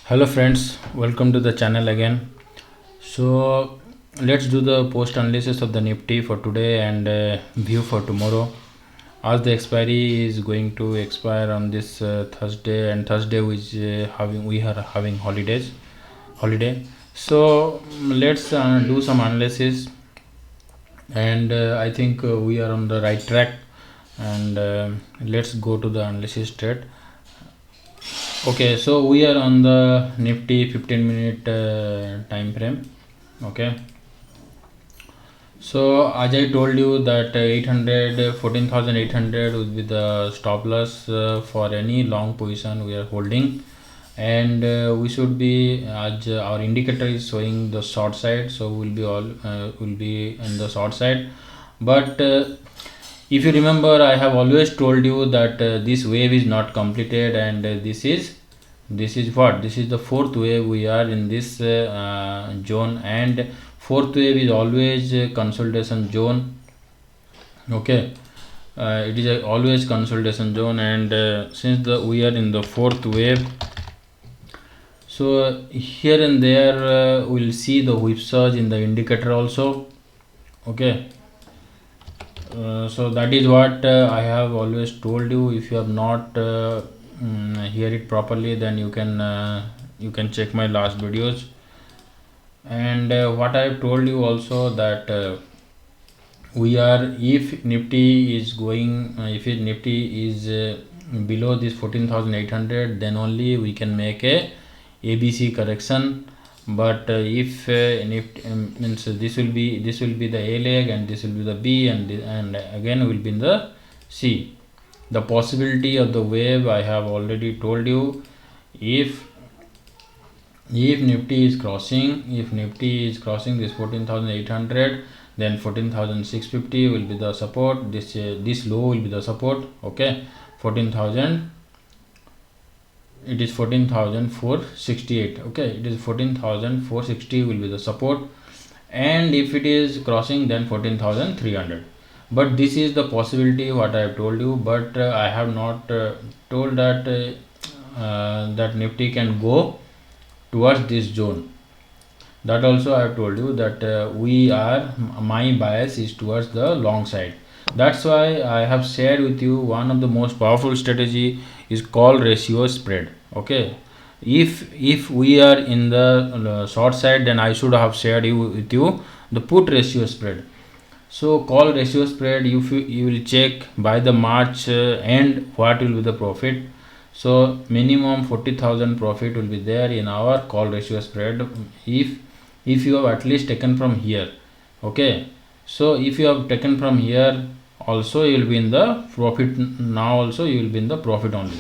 Hello friends, welcome to the channel again. So let's do the post analysis of the Nifty for today and view for tomorrow. As the expiry is going to expire on this Thursday, and Thursday which we are having holiday. So let's do some analysis, and I think we are on the right track. And let's go to the analysis straight. Okay, so we are on the Nifty 15-minute time frame. Okay, so as I told you that 800 14,800 would be the stop loss for any long position we are holding, and we should be, as our indicator is showing the short side, so will be in the short side. But if you remember, I have always told you that this wave is not completed, and this is the fourth wave. We are in this zone, and fourth wave is always a consolidation zone. Okay, it is always consolidation zone, and since we are in the fourth wave, so here and there we'll see the whipsaws in the indicator also. Okay, so that is what I have always told you. If you have not hear it properly, then you can check my last videos. And what I have told you also, that we are, if Nifty is going Nifty is below this 14,800, then only we can make a ABC correction. But if Nifty means this will be the A leg, and this will be the B, and again will be in the C. The possibility of the wave I have already told you. If Nifty is crossing this 14,800, then 14,650 will be the support. This low will be the support. Okay, 14,000, it is 14,468. okay, it is 14,460 will be the support, and if it is crossing, then 14,300. But this is the possibility what I have told you. But I have not told that that Nifty can go towards this zone. That also I have told you, that my bias is towards the long side. That's why I have shared with you one of the most powerful strategy is call ratio spread. Okay, if we are in the short side, then I should have shared with you the put ratio spread. So call ratio spread, you will check by the March end what will be the profit. So minimum 40,000 profit will be there in our call ratio spread, if you have at least taken from here. Okay, so if you have taken from here also, you will be in the profit. Now also you will be in the profit only.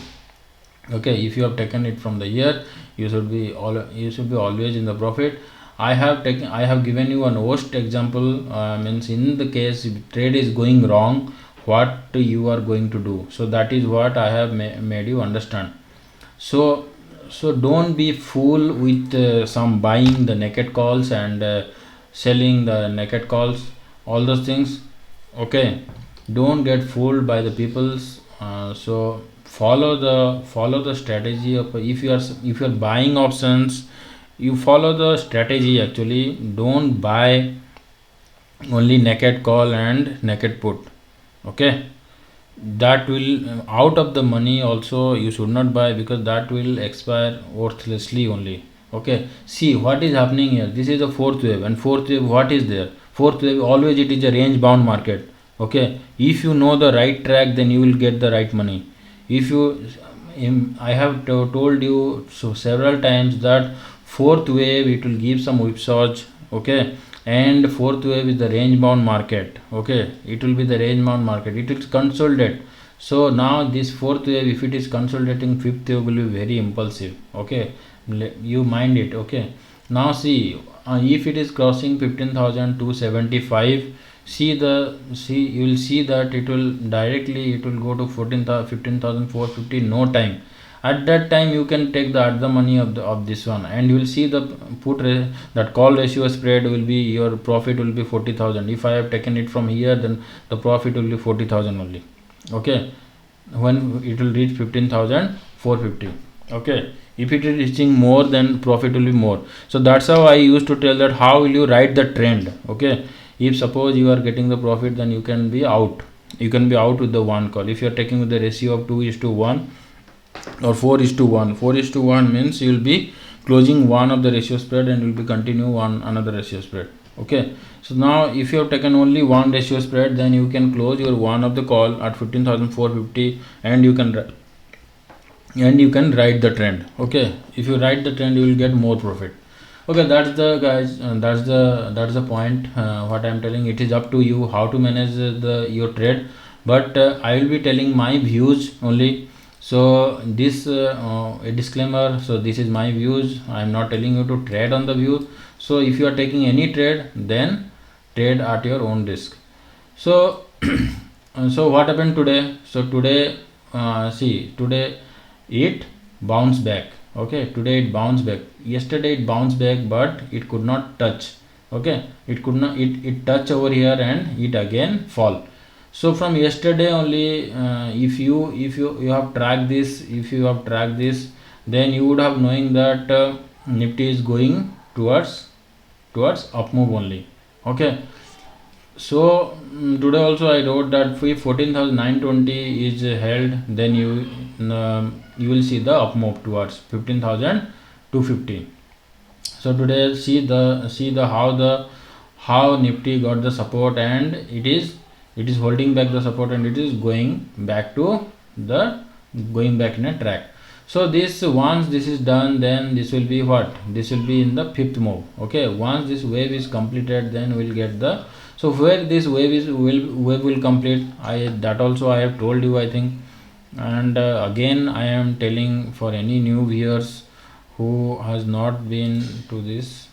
Okay, if you have taken it from the year, you should be always in the profit. I have given you an worst example, means in the case if trade is going wrong, what you are going to do. So that is what I have made you understand. So don't be fool with some buying the naked calls and selling the naked calls, all those things. Okay, don't get fooled by the people's. So follow the strategy of, if you are buying options, you follow the strategy. Actually, don't buy only naked call and naked put. Okay, that will out of the money also you should not buy, because that will expire worthlessly only. Okay, see what is happening here. This is the fourth wave, and fourth wave, what is there? Fourth wave always it is a range bound market. Okay, if you know the right track, then you will get the right money. If you I have told you so several times that fourth wave it will give some whipsaws. Okay, and fourth wave is the range bound market. Okay, it will be the range bound market, it will consolidate. So now this fourth wave, if it is consolidating, fifth wave will be very impulsive. Okay, you mind it. Okay, now see, if it is crossing 15,275, you will see that it will go to 15,450. No time. At that time you can take the money of this one, and you will see the that call ratio spread will be, your profit will be 40,000. If I have taken it from here, then the profit will be 40,000 only. Okay, when it will reach 15,450. Okay, If it is reaching more, then profit will be more. So that's how I used to tell that how will you write the trend. Okay, if suppose you are getting the profit, then you can be out. You can be out with the one call. If you are taking with the ratio of 2:1 or 4:1, 4:1 means you will be closing one of the ratio spread and you will be continue one another ratio spread. Okay, so now if you have taken only one ratio spread, then you can close your one of the call at 15,450 and you can write the trend. Okay, if you write the trend, you will get more profit. Okay, that's the guys, that's the point. What I am telling, it is up to you how to manage your trade, but I will be telling my views only. So this a disclaimer, so this is my views. I am not telling you to trade on the views. So if you are taking any trade, then trade at your own risk. So so what happened today? So today, today it bounced back. Okay, today it bounced back. Yesterday it bounced back, but it could not touch. Okay, it could not, it touch over here and it again fall. So from yesterday only, if you have tracked this, then you would have knowing that Nifty is going towards up move only. Okay, so today also I wrote that if 14,920 is held, then you will see the up move towards 15,250. So today see the how Nifty got the support, and it is holding back the support and it is going back in a track. So this, once this is done, then this will be what? This will be in the fifth move. Okay, once this wave is completed, then we'll get the, so where this wave will complete, that also I have told you, I think. And again I am telling for any new viewers who has not been to this.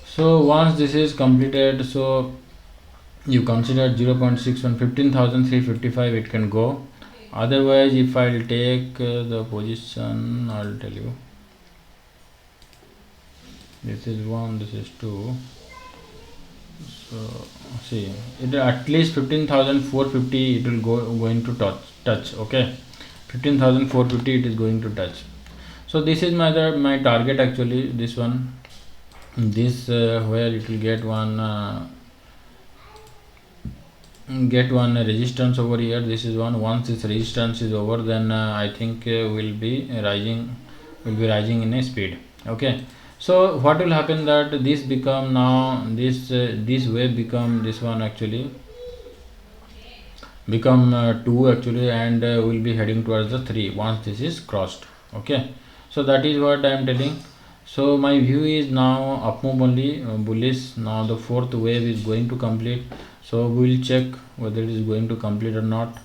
So once this is completed, so you consider 0.61, 15,355 it can go. Otherwise, if I'll take the position, I'll tell you, this is 1, this is 2. So see, it at least 15,450 it will going to touch. Okay, 15,450 it is going to touch. So this is my target actually. This one, this where it will get one resistance over here. This is one. Once this resistance is over, then I think will be rising in a speed. Okay, so what will happen, that this become now this wave become this one actually, become 2 actually, and will be heading towards the 3 once this is crossed. Okay, so that is what I am telling. So my view is now up move only, bullish. Now the fourth wave is going to complete, so we will check whether it is going to complete or not.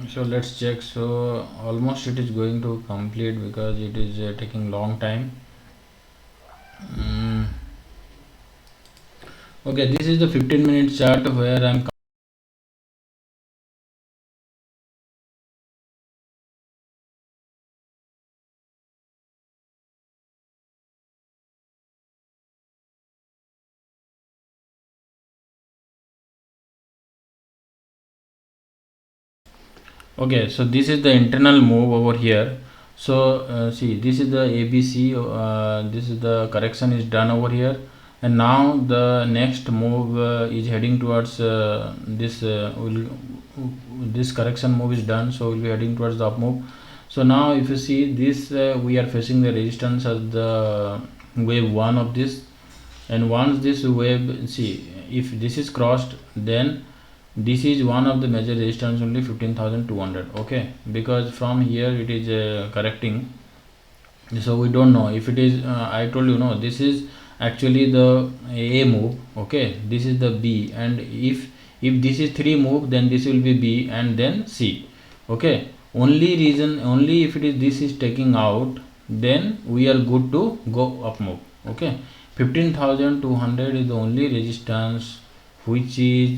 So let's check. So almost it is going to complete because it is taking long time. Okay, this is the 15-minute chart where I'm. Okay, so this is the internal move over here. So see, this is the ABC. This is the correction is done over here, and now the next move is heading towards this. This correction move is done, so we'll be heading towards the up move. So now, if you see this, we are facing the resistance as the wave 1 of this, and once this wave, see, if this is crossed, then this is one of the major resistance only, 15,200. Okay, because from here it is correcting, so we don't know if it is I told you, no, this is actually the A move. Okay, this is the B, and if this is 3 move, then this will be B and then C. Okay, only if it is this is taking out, then we are good to go up move. Okay, 15,200 is the only resistance which will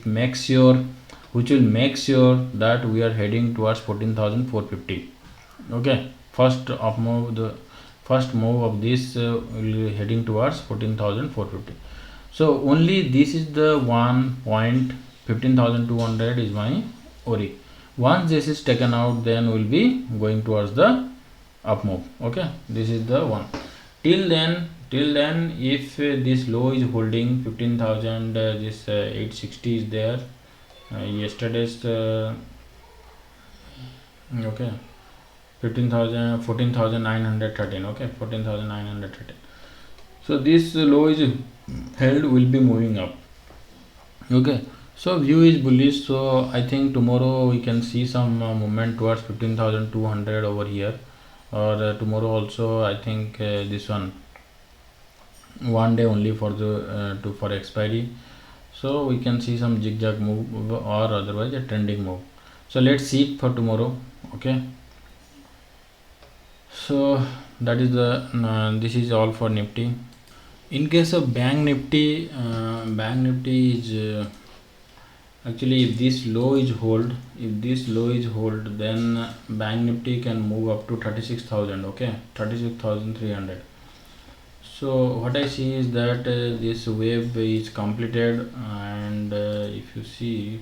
make sure that we are heading towards 14,450. Okay, first move of this will be heading towards 14,450. so only this is the one point 15,200 is my ori. Once this is taken out, then we'll be going towards the up move. Okay, this is the one. Till then if this low is holding 15,000, this 860 is there, yesterday's okay, 15,000, 14,913. okay, 14,913. so this low is held, will be moving up. Okay, so view is bullish, so I think tomorrow we can see some movement towards 15,200 over here, or tomorrow also. I think this one day only for the for expiry, so we can see some zigzag move or otherwise a trending move. So let's see it for tomorrow. Okay, so that is the this is all for Nifty. In case of Bank Nifty, is actually, if this low is hold, then Bank Nifty can move up to 36,000. okay, 36,300. so what I see is that this wave is completed, and if you see,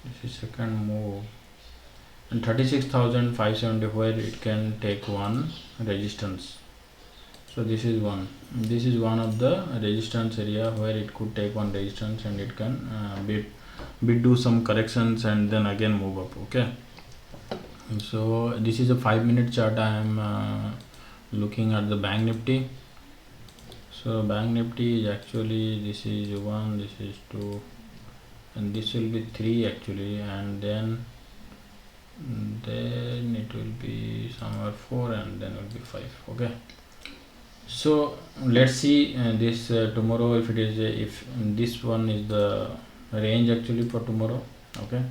this is second move, and 36,570, where it can take one resistance. So this is one of the resistance area where it could take one resistance, and it can do some corrections and then again move up. Okay, so this is a 5-minute chart. I am looking at the Bank Nifty. So Bank Nifty is actually, this is 1, this is 2, and this will be 3 actually, and then it will be somewhere 4, and then will be 5. okay, so let's see this tomorrow, if it is if this one is the range actually for tomorrow. Okay,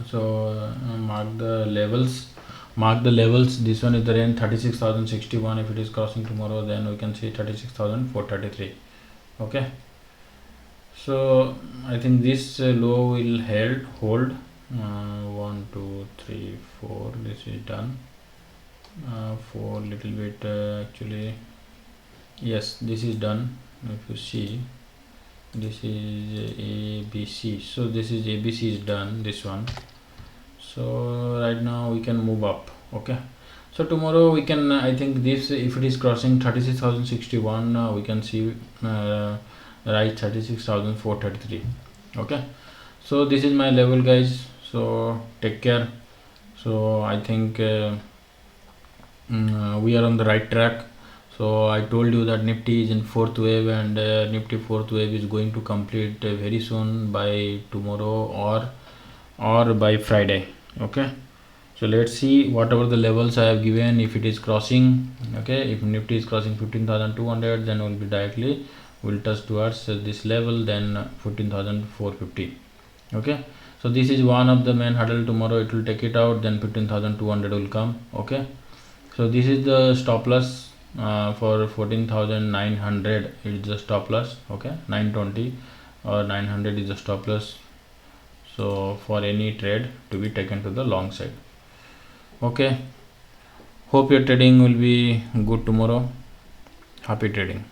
so mark the levels. This one is the range 36,061. if it is crossing tomorrow, then we can see 36,433. okay, so I think this low will hold 1 2 3 4. This is done. 4 little bit actually, yes, this is done. If you see, this is ABC, so this is ABC is done, this one. So right now we can move up. Okay, so tomorrow we can, I think this, if it is crossing 36,061, we can see right 36,433. okay, so this is my level, guys. So take care. So I think we are on the right track. So I told you that Nifty is in fourth wave, and Nifty fourth wave is going to complete very soon, by tomorrow or by Friday. Okay, so let's see whatever the levels I have given, if it is crossing. Okay, if Nifty is crossing 15,200, then will be directly will touch towards this level, then 14,450. okay, so this is one of the main hurdle. Tomorrow it will take it out, then 15,200 will come. okay, so this is the stop loss for 14,900. it's the stop loss. okay, 920 or 900 is the stop loss, so for any trade to be taken to the long side. Okay, hope your trading will be good tomorrow. Happy trading.